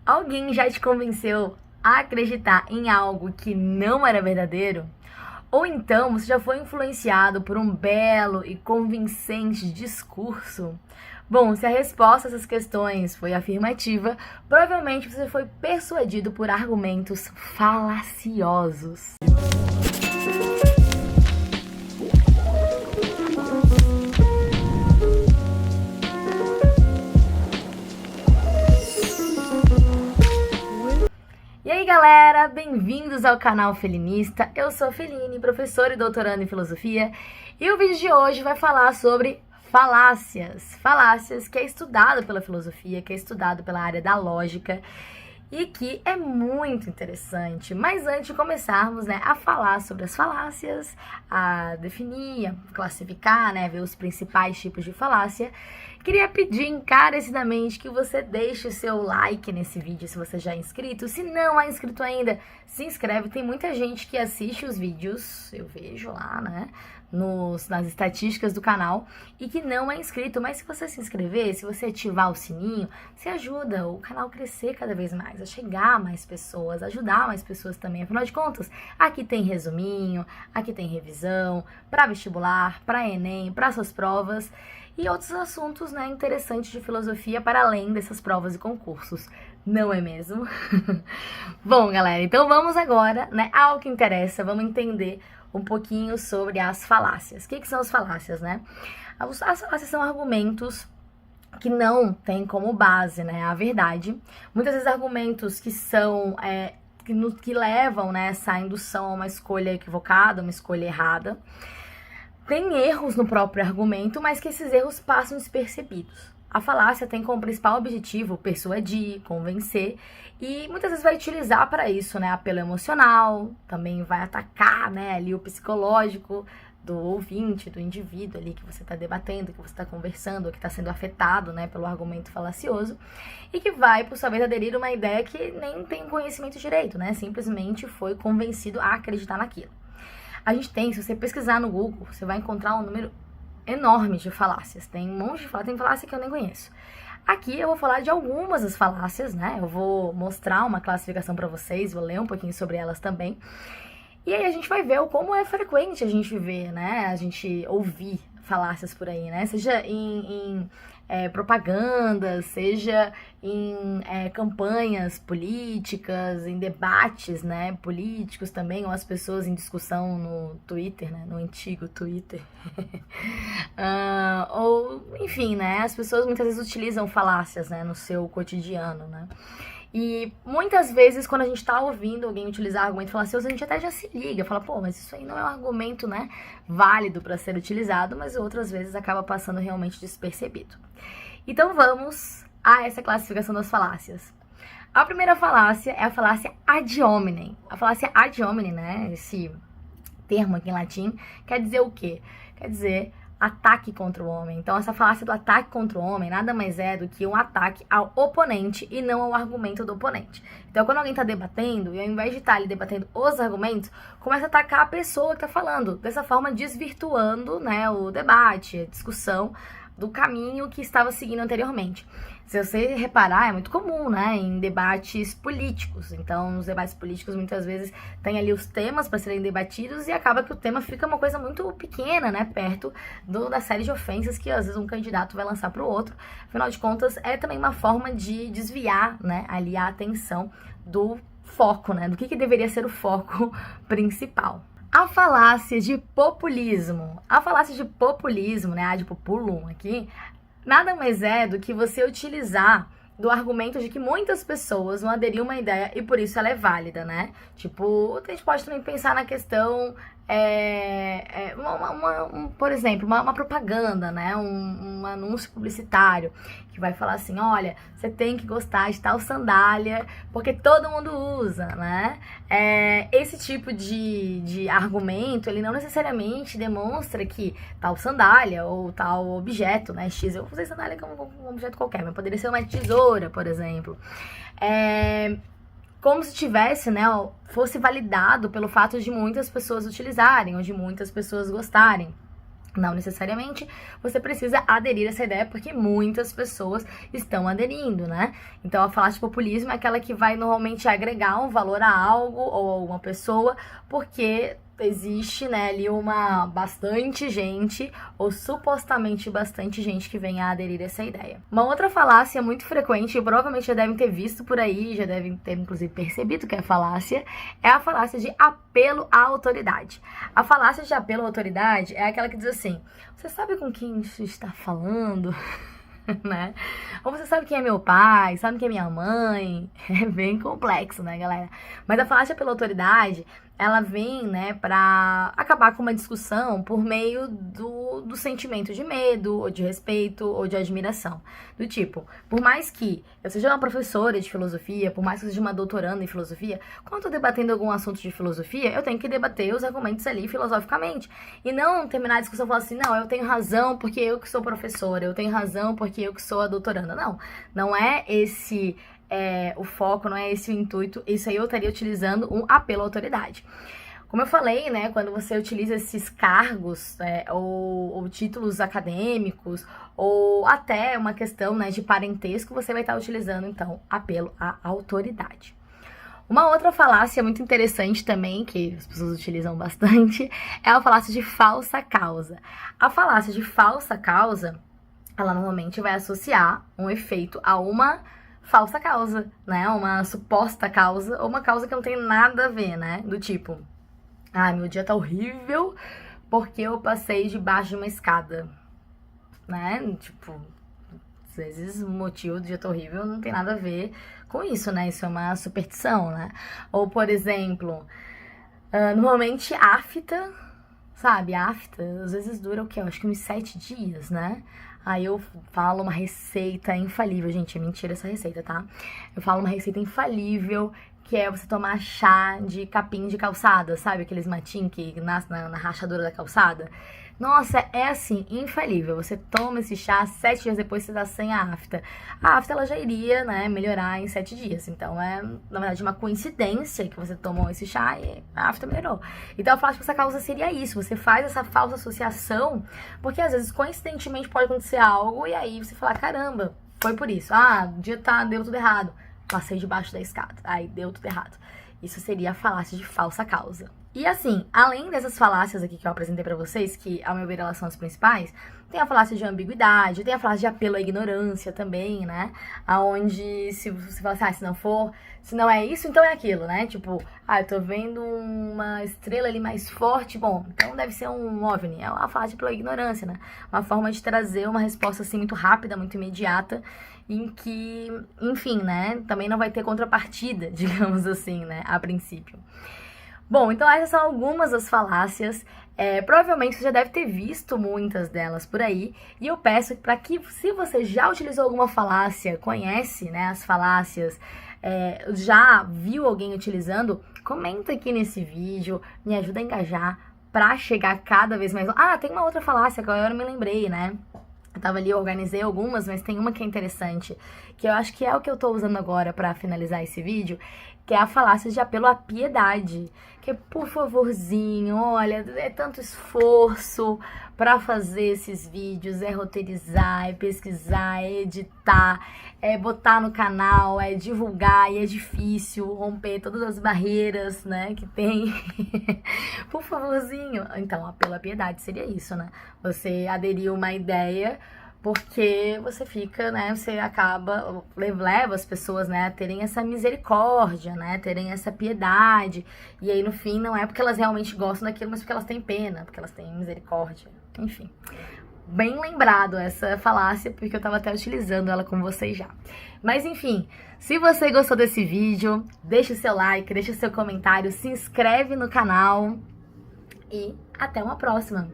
Alguém já te convenceu a acreditar em algo que não era verdadeiro? Ou então você já foi influenciado por um belo e convincente discurso? Bom, se a resposta a essas questões foi afirmativa, provavelmente você foi persuadido por argumentos falaciosos. E aí galera, bem-vindos ao canal Felinista. Eu sou Feline, professora e doutoranda em filosofia, e o vídeo de hoje vai falar sobre falácias que é estudado pela filosofia, que é estudado pela área da lógica e que é muito interessante. Mas antes de começarmos, a falar sobre as falácias, a definir, a classificar, ver os principais tipos de falácia, queria pedir encarecidamente que você deixe o seu like nesse vídeo se você já é inscrito. Se não é inscrito ainda, se inscreve. Tem muita gente que assiste os vídeos, eu vejo lá, nas estatísticas do canal, e que não é inscrito. Mas se você se inscrever, se você ativar o sininho, você ajuda o canal a crescer cada vez mais, a chegar a mais pessoas, ajudar mais pessoas também. Afinal de contas, aqui tem resuminho, aqui tem revisão para vestibular, para Enem, para suas provas e outros assuntos interessantes de filosofia para além dessas provas e concursos. Não é mesmo? Bom, galera, então vamos agora ao que interessa. Vamos entender um pouquinho sobre as falácias. O que são as falácias, As falácias são argumentos que não têm como base, a verdade. Muitas vezes argumentos que são que levam essa indução a uma escolha equivocada, uma escolha errada. Tem erros no próprio argumento, mas que esses erros passam despercebidos. A falácia tem como principal objetivo persuadir, convencer, e muitas vezes vai utilizar para isso, apelo emocional, também vai atacar, ali o psicológico do ouvinte, do indivíduo ali que você está debatendo, que você está conversando, que está sendo afetado, pelo argumento falacioso, e que vai, por sua vez, aderir a uma ideia que nem tem conhecimento direito, simplesmente foi convencido a acreditar naquilo. A gente tem, se você pesquisar no Google, você vai encontrar um número enorme de falácias. Tem um monte de falácias, tem falácia que eu nem conheço. Aqui eu vou falar de algumas das falácias, Eu vou mostrar uma classificação para vocês, vou ler um pouquinho sobre elas também. E aí a gente vai ver como é frequente a gente ver, a gente ouvir falácias por aí, Seja em propagandas, seja em campanhas políticas, em debates, políticos também, ou as pessoas em discussão no Twitter, no antigo Twitter. Ou, enfim, as pessoas muitas vezes utilizam falácias, no seu cotidiano, E muitas vezes, quando a gente tá ouvindo alguém utilizar argumento falacioso, a gente até já se liga, fala, pô, mas isso aí não é um argumento, válido para ser utilizado, mas outras vezes acaba passando realmente despercebido. Então vamos a essa classificação das falácias. A primeira falácia é a falácia ad hominem. A falácia ad hominem, esse termo aqui em latim, quer dizer o quê? Quer dizer ataque contra o homem. Então, essa falácia do ataque contra o homem nada mais é do que um ataque ao oponente e não ao argumento do oponente. Então, quando alguém está debatendo, e ao invés de estar ali debatendo os argumentos, começa a atacar a pessoa que está falando, dessa forma desvirtuando, o debate, a discussão do caminho que estava seguindo anteriormente. Se você reparar, é muito comum, em debates políticos. Então, nos debates políticos, muitas vezes, tem ali os temas para serem debatidos e acaba que o tema fica uma coisa muito pequena, perto da série de ofensas que, às vezes, um candidato vai lançar para o outro. Afinal de contas, é também uma forma de desviar, ali a atenção do foco, do que deveria ser o foco principal. A falácia de populismo. A falácia de populismo, a de populum aqui, nada mais é do que você utilizar do argumento de que muitas pessoas vão aderir a uma ideia e por isso ela é válida, Tipo, a gente pode também pensar na questão, por exemplo, uma propaganda, um anúncio publicitário que vai falar assim, olha, você tem que gostar de tal sandália porque todo mundo usa, Esse tipo de argumento, ele não necessariamente demonstra que tal sandália ou tal objeto, X, eu usei sandália como um objeto qualquer, mas poderia ser uma tesoura, por exemplo. Como se tivesse, fosse validado pelo fato de muitas pessoas utilizarem ou de muitas pessoas gostarem. Não necessariamente você precisa aderir a essa ideia, porque muitas pessoas estão aderindo, né? Então, a falácia de populismo é aquela que vai normalmente agregar um valor a algo ou a alguma pessoa, porque existe, né, ali bastante gente, ou supostamente bastante gente, que vem a aderir a essa ideia. Uma outra falácia muito frequente, e provavelmente já devem ter visto por aí, já devem ter inclusive percebido que é falácia, é a falácia de apelo à autoridade. A falácia de apelo à autoridade é aquela que diz assim: você sabe com quem isso está falando? Né? Ou você sabe quem é meu pai, sabe quem é minha mãe? É bem complexo, né, galera? Mas a falácia pela autoridade, ela vem, né, pra acabar com uma discussão por meio do sentimento de medo, ou de respeito, ou de admiração. Do tipo, por mais que eu seja uma professora de filosofia, por mais que eu seja uma doutoranda em filosofia, quando eu tô debatendo algum assunto de filosofia, eu tenho que debater os argumentos ali filosoficamente. E não terminar a discussão falando assim: não, eu tenho razão porque eu que sou professora, eu tenho razão porque eu que sou a doutoranda. Não, não é esse o foco, não é esse o intuito. Isso aí eu estaria utilizando um apelo à autoridade. Como eu falei, né, quando você utiliza esses cargos, ou títulos acadêmicos, ou até uma questão, né, de parentesco, você vai estar utilizando, então, apelo à autoridade. Uma outra falácia muito interessante também, que as pessoas utilizam bastante, é a falácia de falsa causa. A falácia de falsa causa, ela normalmente vai associar um efeito a uma falsa causa, né? Uma suposta causa, ou uma causa que não tem nada a ver, né? Do tipo: ah, meu dia tá horrível porque eu passei debaixo de uma escada, né? Tipo, às vezes o motivo do dia tá horrível não tem nada a ver com isso, né? Isso é uma superstição, né? Ou, por exemplo, normalmente afta, sabe? Afta, às vezes dura o quê? Eu acho que uns 7 dias, né? Aí eu falo uma receita infalível. Gente, é mentira essa receita, tá? Eu falo uma receita infalível, que é você tomar chá de capim de calçada, sabe? Aqueles matinhos que nascem na rachadura da calçada. Nossa, é assim, infalível. Você toma esse chá, 7 dias depois você tá sem a afta. A afta, ela já iria, né, melhorar em 7 dias. Então, é, na verdade, uma coincidência que você tomou esse chá e a afta melhorou. Então, eu falo que essa causa seria isso. Você faz essa falsa associação, porque às vezes, coincidentemente, pode acontecer algo e aí você fala: caramba, foi por isso. Ah, o dia deu tudo errado. Passei debaixo da escada. Aí deu tudo errado. Isso seria a falácia de falsa causa. E assim, além dessas falácias aqui que eu apresentei pra vocês, que ao meu ver elas são as principais, tem a falácia de ambiguidade, tem a falácia de apelo à ignorância também, né? Aonde se você fala assim: se não é isso, então é aquilo, né? Tipo, eu tô vendo uma estrela ali mais forte, bom, então deve ser um OVNI. É uma falácia pela ignorância, né? Uma forma de trazer uma resposta assim muito rápida, muito imediata, em que, enfim, né, também não vai ter contrapartida, digamos assim, né, a princípio. Bom, então essas são algumas das falácias. Provavelmente você já deve ter visto muitas delas por aí. E eu peço para que, se você já utilizou alguma falácia, conhece, né, as falácias, já viu alguém utilizando, comenta aqui nesse vídeo, me ajuda a engajar para chegar cada vez mais. Tem uma outra falácia que agora eu me lembrei, né? Eu tava ali, eu organizei algumas, mas tem uma que é interessante, que eu acho que é o que eu tô usando agora pra finalizar esse vídeo, que é a falácia de apelo à piedade. Que é, por favorzinho, olha, é tanto esforço pra fazer esses vídeos, é roteirizar, é pesquisar, é editar, é botar no canal, é divulgar, e é difícil romper todas as barreiras, né, que tem. Por favorzinho. Então, apelo à piedade seria isso, né? Você aderir uma ideia porque você fica, né, você acaba, leva as pessoas, né, a terem essa misericórdia, né, terem essa piedade, e aí no fim não é porque elas realmente gostam daquilo, mas porque elas têm pena, porque elas têm misericórdia, enfim. Bem lembrado essa falácia, porque eu tava até utilizando ela com vocês já. Mas enfim, se você gostou desse vídeo, deixa o seu like, deixa o seu comentário, se inscreve no canal e até uma próxima!